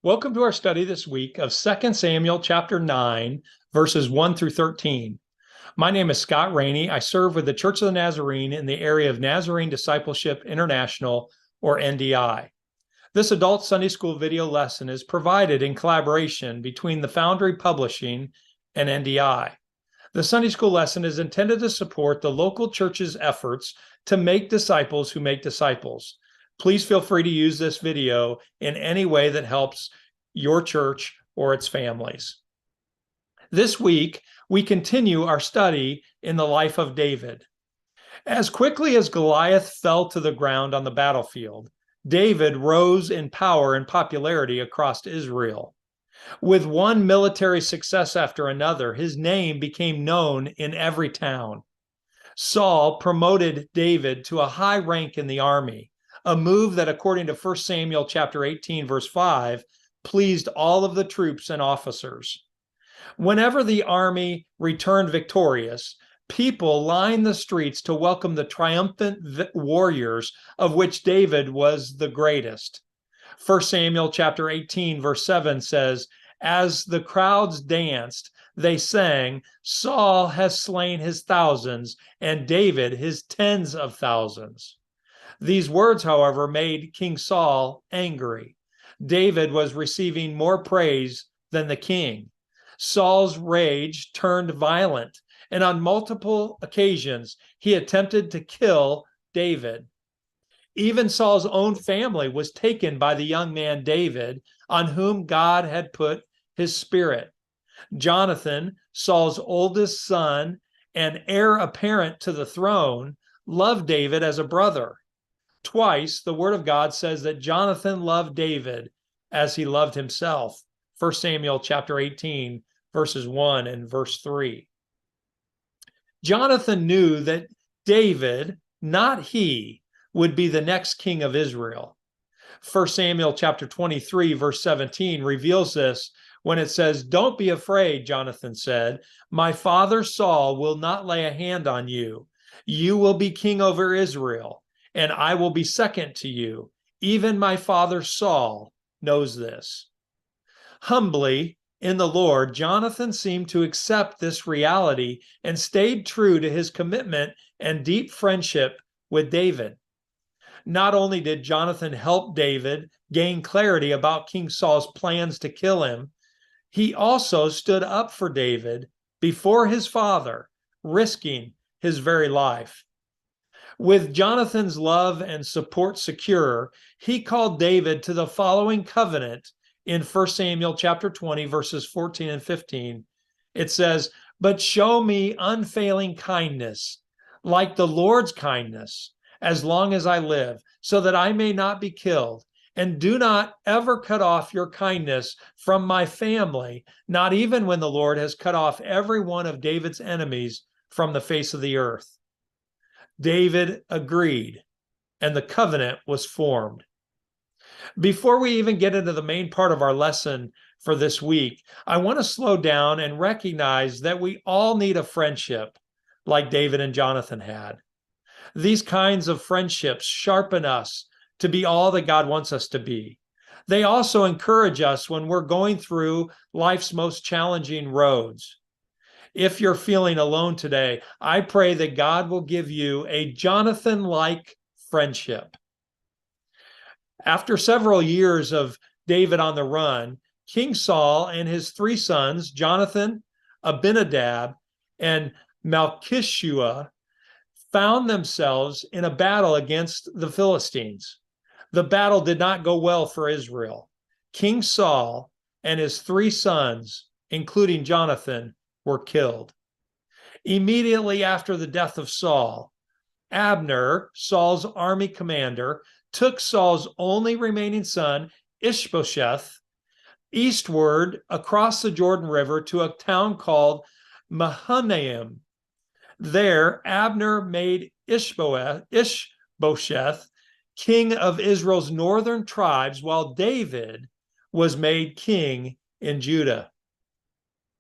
Welcome to our study this week of 2 Samuel chapter 9, verses 1 through 13. My name is Scott Rainey. I serve with the Church of the Nazarene in the area of Nazarene Discipleship International, or NDI. This adult Sunday school video lesson is provided in collaboration between the Foundry Publishing and NDI. The Sunday school lesson is intended to support the local church's efforts to make disciples who make disciples. Please feel free to use this video in any way that helps your church or its families. This week, we continue our study in the life of David. As quickly as Goliath fell to the ground on the battlefield, David rose in power and popularity across Israel. With one military success after another, his name became known in every town. Saul promoted David to a high rank in the army, a move that, according to 1 Samuel chapter 18, verse 5, pleased all of the troops and officers. Whenever the army returned victorious, people lined the streets to welcome the triumphant warriors, of which David was the greatest. 1 Samuel chapter 18, verse 7 says, "As the crowds danced, they sang, 'Saul has slain his thousands, and David his tens of thousands.'" These words, however, made King Saul angry. David was receiving more praise than the king. Saul's rage turned violent, and on multiple occasions, he attempted to kill David. Even Saul's own family was taken by the young man David, on whom God had put his spirit. Jonathan, Saul's oldest son and heir apparent to the throne, loved David as a brother. Twice, the word of God says that Jonathan loved David as he loved himself. 1 Samuel chapter 18, verses 1 and verse 3. Jonathan knew that David, not he, would be the next king of Israel. 1 Samuel chapter 23, verse 17 reveals this when it says, "Don't be afraid," Jonathan said. "My father Saul will not lay a hand on you. You will be king over Israel, and I will be second to you. Even my father Saul knows this." Humbly in the Lord, Jonathan seemed to accept this reality and stayed true to his commitment and deep friendship with David. Not only did Jonathan help David gain clarity about King Saul's plans to kill him, he also stood up for David before his father, risking his very life. With Jonathan's love and support secure, he called David to the following covenant in 1 Samuel chapter 20, verses 14 and 15. It says, "But show me unfailing kindness, like the Lord's kindness, as long as I live, so that I may not be killed. And do not ever cut off your kindness from my family, not even when the Lord has cut off every one of David's enemies from the face of the earth." David agreed, and the covenant was formed. Before we even get into the main part of our lesson for this week, I want to slow down and recognize that we all need a friendship like David and Jonathan had. These kinds of friendships sharpen us to be all that God wants us to be. They also encourage us when we're going through life's most challenging roads. If you're feeling alone today, I pray that God will give you a Jonathan-like friendship. After several years of David on the run, King Saul and his three sons, Jonathan, Abinadab, and Malchishua, found themselves in a battle against the Philistines. The battle did not go well for Israel. King Saul and his three sons, including Jonathan, were killed. Immediately after the death of Saul, Abner, Saul's army commander, took Saul's only remaining son, Ishbosheth, eastward across the Jordan River to a town called Mahanaim. There, Abner made Ishbosheth king of Israel's northern tribes, while David was made king in Judah.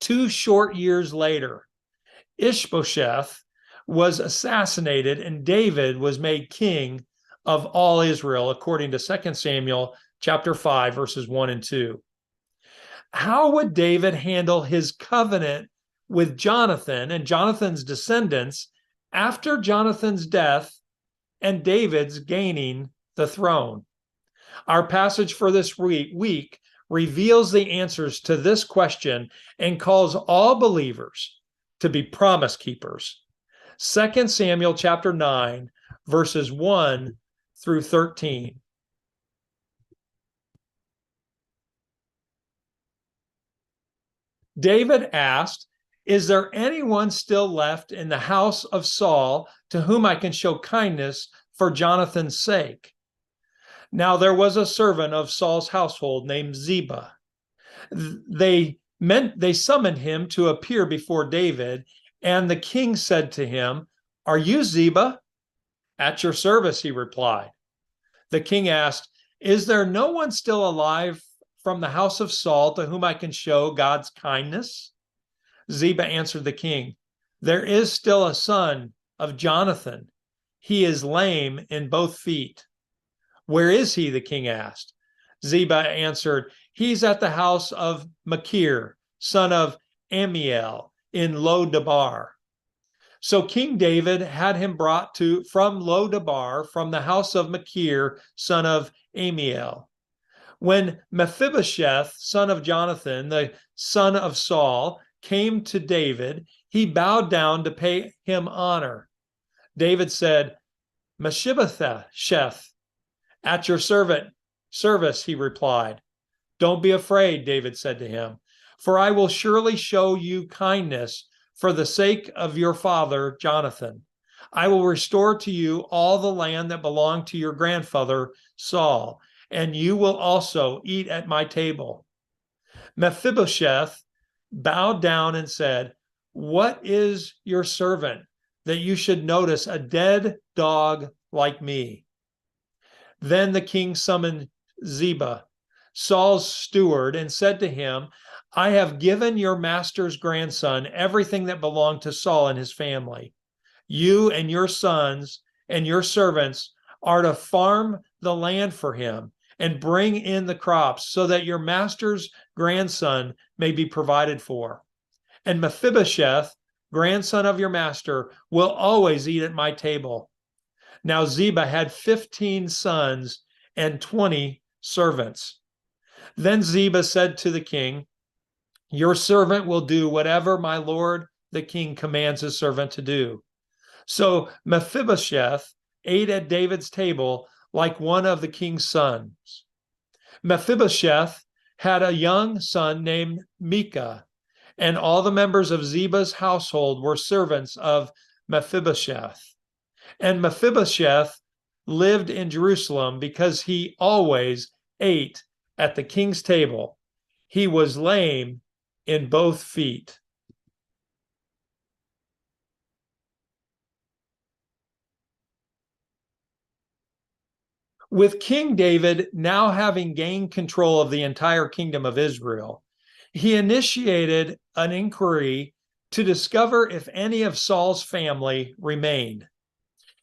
2 short years later, Ishbosheth was assassinated and David was made king of all Israel, according to 2 Samuel chapter 5, verses 1 and 2. How would David handle his covenant with Jonathan and Jonathan's descendants after Jonathan's death and David's gaining the throne? Our passage for this week reveals the answers to this question and calls all believers to be promise keepers. 2 Samuel chapter 9, verses 1 through 13. David asked, "Is there anyone still left in the house of Saul to whom I can show kindness for Jonathan's sake?" Now there was a servant of Saul's household named Ziba. They summoned him to appear before David, and the king said to him, "Are you Ziba?" "At your service," he replied. The king asked, "Is there no one still alive from the house of Saul to whom I can show God's kindness?" Ziba answered the king, "There is still a son of Jonathan. He is lame in both feet." "Where is he?" the king asked. Ziba answered, "He's at the house of Machir, son of Amiel, in Lo-debar." So King David had him brought from Lo-debar, from the house of Machir, son of Amiel. When Mephibosheth, son of Jonathan, the son of Saul, came to David, he bowed down to pay him honor. David said, "Mephibosheth, at your service," he replied. "Don't be afraid," David said to him, "for I will surely show you kindness for the sake of your father, Jonathan. I will restore to you all the land that belonged to your grandfather, Saul, and you will also eat at my table." Mephibosheth bowed down and said, "What is your servant that you should notice a dead dog like me?" Then the king summoned Ziba, Saul's steward, and said to him, "I have given your master's grandson everything that belonged to Saul and his family. You and your sons and your servants are to farm the land for him and bring in the crops so that your master's grandson may be provided for. And Mephibosheth, grandson of your master, will always eat at my table." Now Ziba had 15 sons and 20 servants. Then Ziba said to the king, "Your servant will do whatever my lord the king commands his servant to do." So Mephibosheth ate at David's table like one of the king's sons. Mephibosheth had a young son named Micah, and all the members of Ziba's household were servants of Mephibosheth. And Mephibosheth lived in Jerusalem because he always ate at the king's table. He was lame in both feet. With King David now having gained control of the entire kingdom of Israel, he initiated an inquiry to discover if any of Saul's family remained.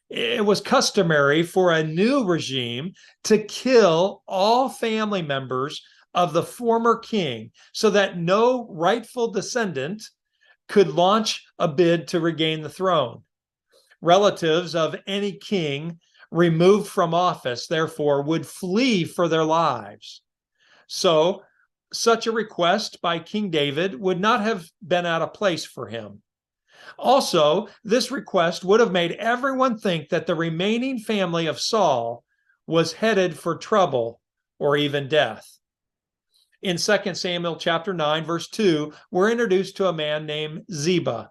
It was customary for a new regime to kill all family members of the former king so that no rightful descendant could launch a bid to regain the throne. Relatives of any king removed from office, therefore, would flee for their lives. So, such a request by King David would not have been out of place for him. Also, this request would have made everyone think that the remaining family of Saul was headed for trouble or even death. In 2 Samuel chapter 9, verse 2, we're introduced to a man named Ziba.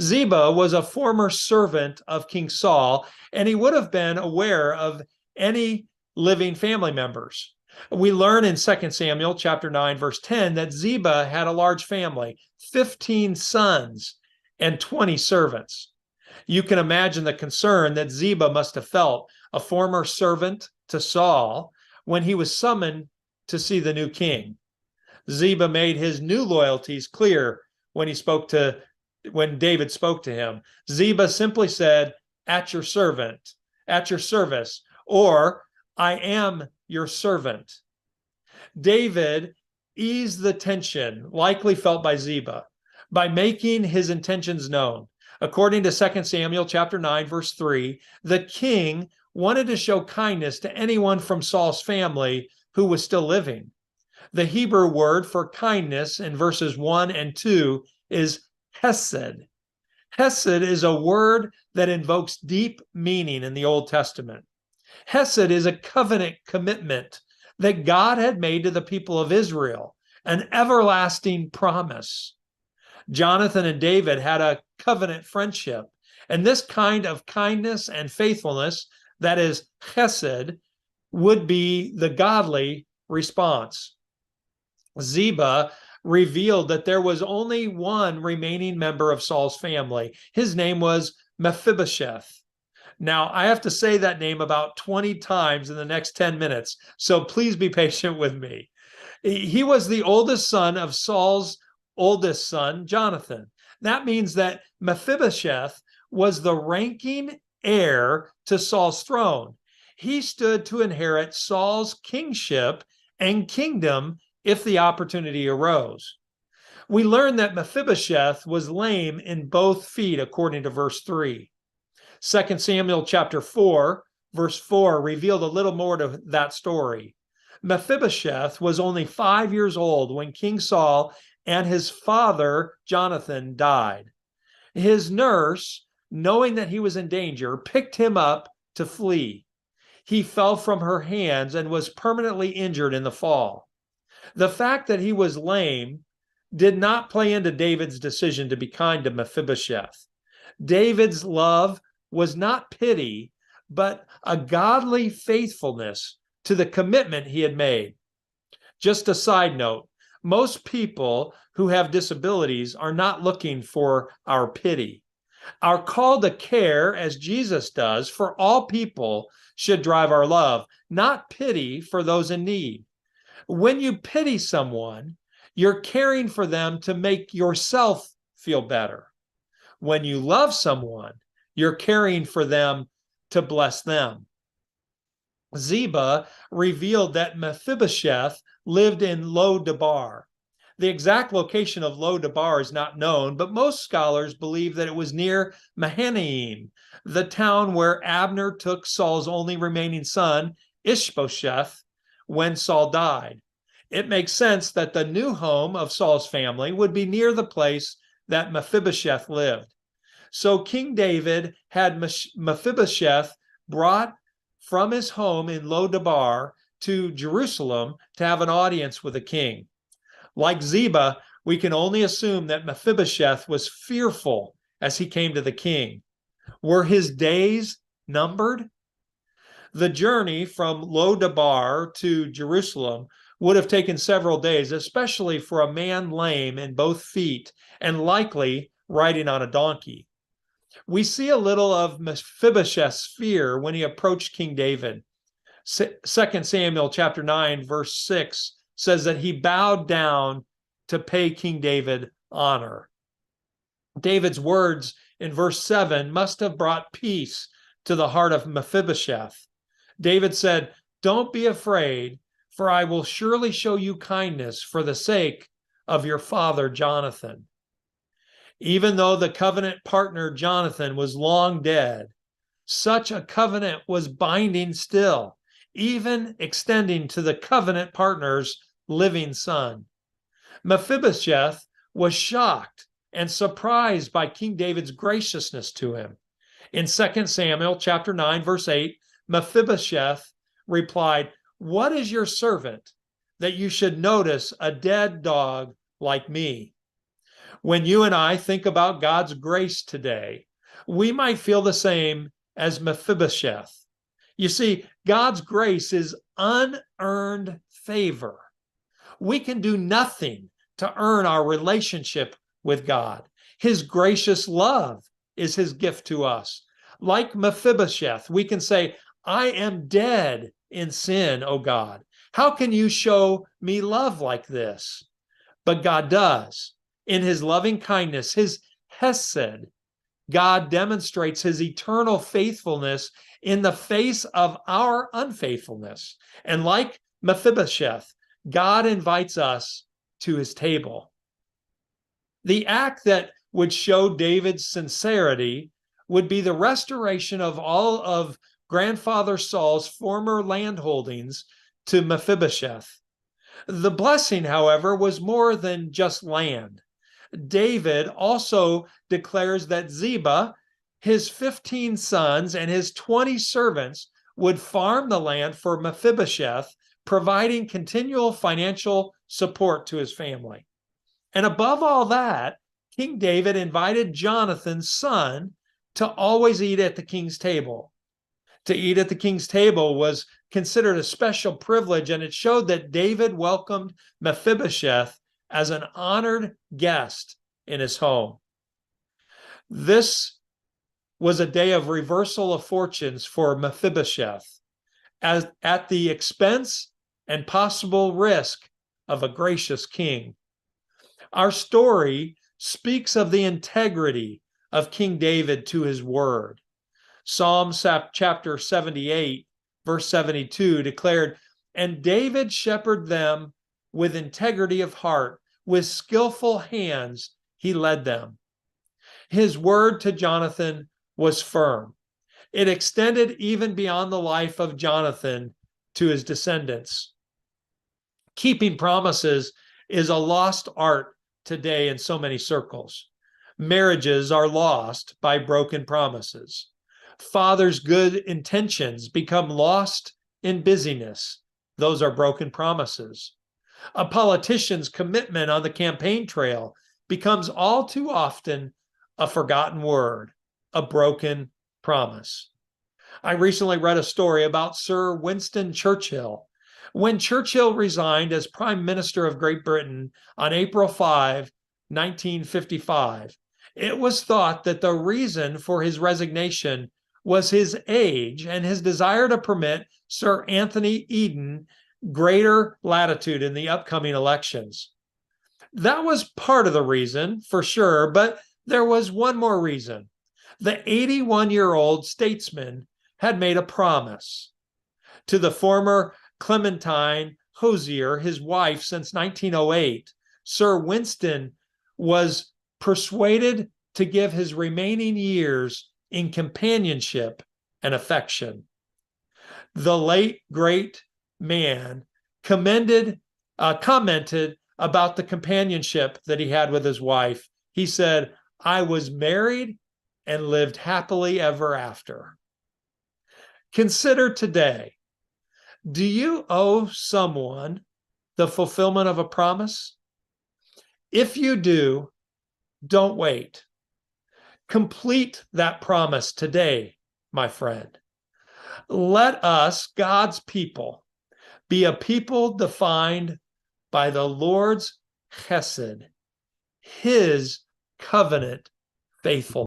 Ziba was a former servant of King Saul, and he would have been aware of any living family members. We learn in 2 Samuel chapter 9, verse 10, that Ziba had a large family, 15 sons and 20 servants. You can imagine the concern that Ziba must have felt, a former servant to Saul, when he was summoned to see the new king. Ziba made his new loyalties clear when David spoke to him. Ziba simply said, "At your servant, at your service," or "I am your servant." David eased the tension likely felt by Ziba by making his intentions known. According to 2 Samuel chapter 9, verse 3, the king wanted to show kindness to anyone from Saul's family who was still living. The Hebrew word for kindness in verses 1 and 2 is hesed. Hesed is a word that invokes deep meaning in the Old Testament. Hesed is a covenant commitment that God had made to the people of Israel, an everlasting promise. Jonathan and David had a covenant friendship, and this kind of kindness and faithfulness, that is chesed, would be the godly response. Ziba revealed that there was only one remaining member of Saul's family. His name was Mephibosheth. Now, I have to say that name about 20 times in the next 10 minutes, so please be patient with me. He was the oldest son of Saul's oldest son, Jonathan. That means that Mephibosheth was the ranking heir to Saul's throne. He stood to inherit Saul's kingship and kingdom if the opportunity arose. We learn that Mephibosheth was lame in both feet, according to verse 3. 2 Samuel chapter 4, verse 4 revealed a little more to that story. Mephibosheth was only 5 years old when King Saul and his father, Jonathan, died. His nurse, knowing that he was in danger, picked him up to flee. He fell from her hands and was permanently injured in the fall. The fact that he was lame did not play into David's decision to be kind to Mephibosheth. David's love was not pity, but a godly faithfulness to the commitment he had made. Just a side note, most people who have disabilities are not looking for our pity. Our call to care, as Jesus does, for all people should drive our love, not pity for those in need. When you pity someone, you're caring for them to make yourself feel better. When you love someone, you're caring for them to bless them. Ziba revealed that Mephibosheth lived in Lo-debar. The exact location of Lo-debar is not known, but most scholars believe that it was near Mahanaim, the town where Abner took Saul's only remaining son, Ishbosheth, when Saul died. It makes sense that the new home of Saul's family would be near the place that Mephibosheth lived. So King David had Mephibosheth brought from his home in Lo-debar to Jerusalem to have an audience with the king. Like Ziba, we can only assume that Mephibosheth was fearful as he came to the king. Were his days numbered? The journey from Lo-debar to Jerusalem would have taken several days, especially for a man lame in both feet and likely riding on a donkey. We see a little of Mephibosheth's fear when he approached King David. 2 Samuel chapter 9, verse 6 says that he bowed down to pay King David honor. David's words in verse 7 must have brought peace to the heart of Mephibosheth. David said, "Don't be afraid, for I will surely show you kindness for the sake of your father Jonathan." Even though the covenant partner Jonathan was long dead, such a covenant was binding still, even extending to the covenant partner's living son. Mephibosheth was shocked and surprised by King David's graciousness to him. In 2 Samuel chapter 9, verse 8, Mephibosheth replied, "What is your servant that you should notice a dead dog like me?" When you and I think about God's grace today, we might feel the same as Mephibosheth. You see, God's grace is unearned favor. We can do nothing to earn our relationship with God. His gracious love is his gift to us. Like Mephibosheth, we can say, "I am dead in sin, O God. How can you show me love like this?" But God does. In his loving kindness, his hesed, God demonstrates his eternal faithfulness in the face of our unfaithfulness. And like Mephibosheth, God invites us to his table. The act that would show David's sincerity would be the restoration of all of grandfather Saul's former landholdings to Mephibosheth. The blessing, however, was more than just land. David also declares that Ziba, his 15 sons, and his 20 servants would farm the land for Mephibosheth, providing continual financial support to his family. And above all that, King David invited Jonathan's son to always eat at the king's table. To eat at the king's table was considered a special privilege, and it showed that David welcomed Mephibosheth as an honored guest in his home. This was a day of reversal of fortunes for Mephibosheth, as at the expense and possible risk of a gracious king. Our story speaks of the integrity of King David to his word. Psalm chapter 78, verse 72 declared, "And David shepherded them with integrity of heart, with skillful hands he led them." His word to Jonathan was firm. It extended even beyond the life of Jonathan to his descendants. Keeping promises is a lost art today in so many circles. Marriages are lost by broken promises. Fathers' good intentions become lost in busyness. Those are broken promises. A politician's commitment on the campaign trail becomes all too often a forgotten word, a broken promise. I recently read a story about Sir Winston Churchill. When Churchill resigned as Prime Minister of Great Britain on April 5, 1955, it was thought that the reason for his resignation was his age and his desire to permit Sir Anthony Eden greater latitude in the upcoming elections. That was part of the reason, for sure, but there was one more reason. The 81-year-old statesman had made a promise to the former Clementine Hosier, his wife since 1908. Sir Winston was persuaded to give his remaining years in companionship and affection. The late great man commented about the companionship that he had with his wife. He said, "I was married and lived happily ever after." Consider today, do you owe someone the fulfillment of a promise? If you do, don't wait. Complete that promise today, my friend. Let us, God's people, be a people defined by the Lord's chesed, his covenant faithfulness.